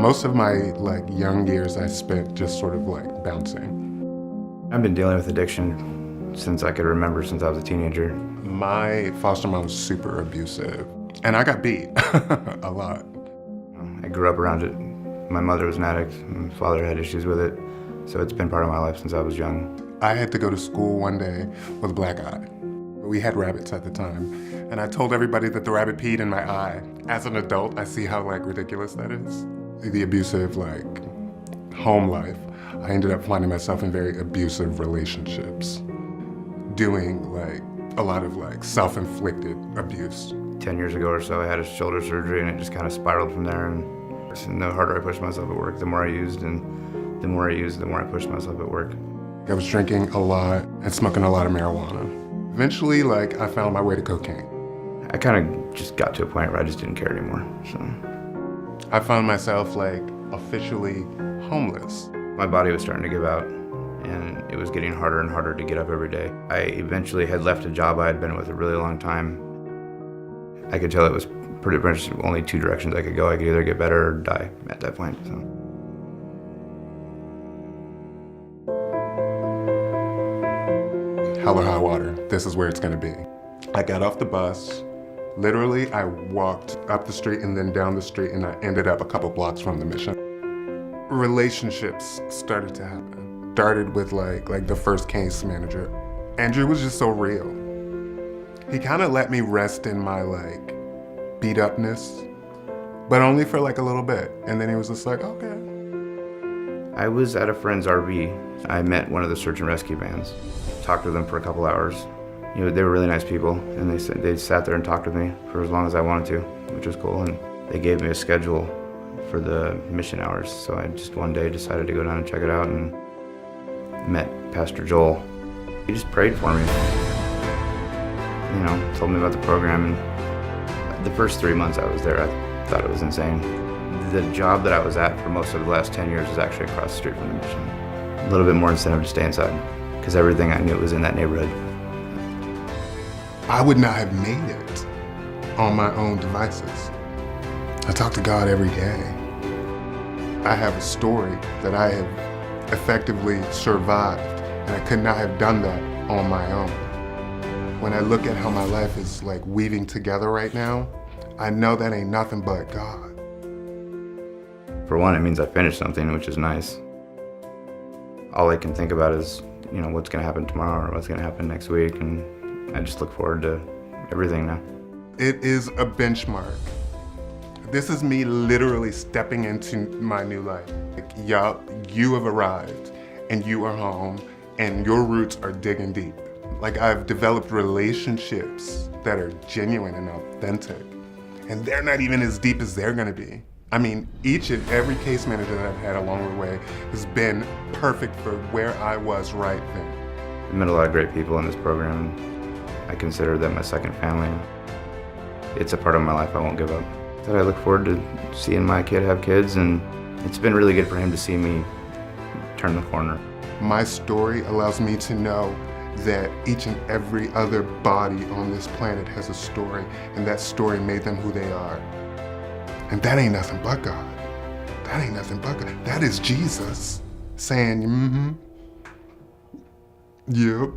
Most of my young years I spent just sort of bouncing. I've been dealing with addiction since I could remember, since I was a teenager. My foster mom was super abusive, and I got beat a lot. I grew up around it. My mother was an addict, and my father had issues with it, so it's been part of my life since I was young. I had to go to school one day with a black eye. We had rabbits at the time, and I told everybody that the rabbit peed in my eye. As an adult, I see how ridiculous that is. The abusive home life. I ended up finding myself in very abusive relationships, doing a lot of self-inflicted abuse. 10 years ago or so, I had a shoulder surgery, and it just kind of spiraled from there. And the harder I pushed myself at work, the more I used, and the more I used, the more I pushed myself at work. I was drinking a lot and smoking a lot of marijuana. Eventually, I found my way to cocaine. I kind of just got to a point where I just didn't care anymore, so. I found myself officially homeless. My body was starting to give out, and it was getting harder and harder to get up every day. I eventually had left a job I had been with a really long time. I could tell it was pretty much only two directions I could go. I could either get better or die at that point. So. Hell or high water, this is where it's gonna be. I got off the bus. Literally, I walked up the street and then down the street, and I ended up a couple blocks from the mission. Relationships started to happen. Started with the first case manager. Andrew was just so real. He kind of let me rest in my beat upness, but only for a little bit. And then he was just okay. I was at a friend's RV. I met one of the search and rescue bands. Talked with them for a couple hours. You know, they were really nice people, and they sat there and talked with me for as long as I wanted to, which was cool. And they gave me a schedule for the mission hours. So I just one day decided to go down and check it out, and met Pastor Joel. He just prayed for me. You know, told me about the program. And the first 3 months I was there, I thought it was insane. The job that I was at for most of the last 10 years was actually across the street from the mission. A little bit more incentive to stay inside, because everything I knew was in that neighborhood. I would not have made it on my own devices. I talk to God every day. I have a story that I have effectively survived, and I could not have done that on my own. When I look at how my life is weaving together right now, I know that ain't nothing but God. For one, it means I finished something, which is nice. All I can think about is, you know, what's gonna happen tomorrow or what's gonna happen next week, and I just look forward to everything now. It is a benchmark. This is me literally stepping into my new life. Yup, you have arrived, and you are home, and your roots are digging deep. I've developed relationships that are genuine and authentic, and they're not even as deep as they're gonna be. I mean, each and every case manager that I've had along the way has been perfect for where I was right then. I met a lot of great people in this program. I consider them my second family. It's a part of my life I won't give up. I look forward to seeing my kid have kids, and it's been really good for him to see me turn the corner. My story allows me to know that each and every other body on this planet has a story, and that story made them who they are. And that ain't nothing but God. That ain't nothing but God. That is Jesus saying, yep.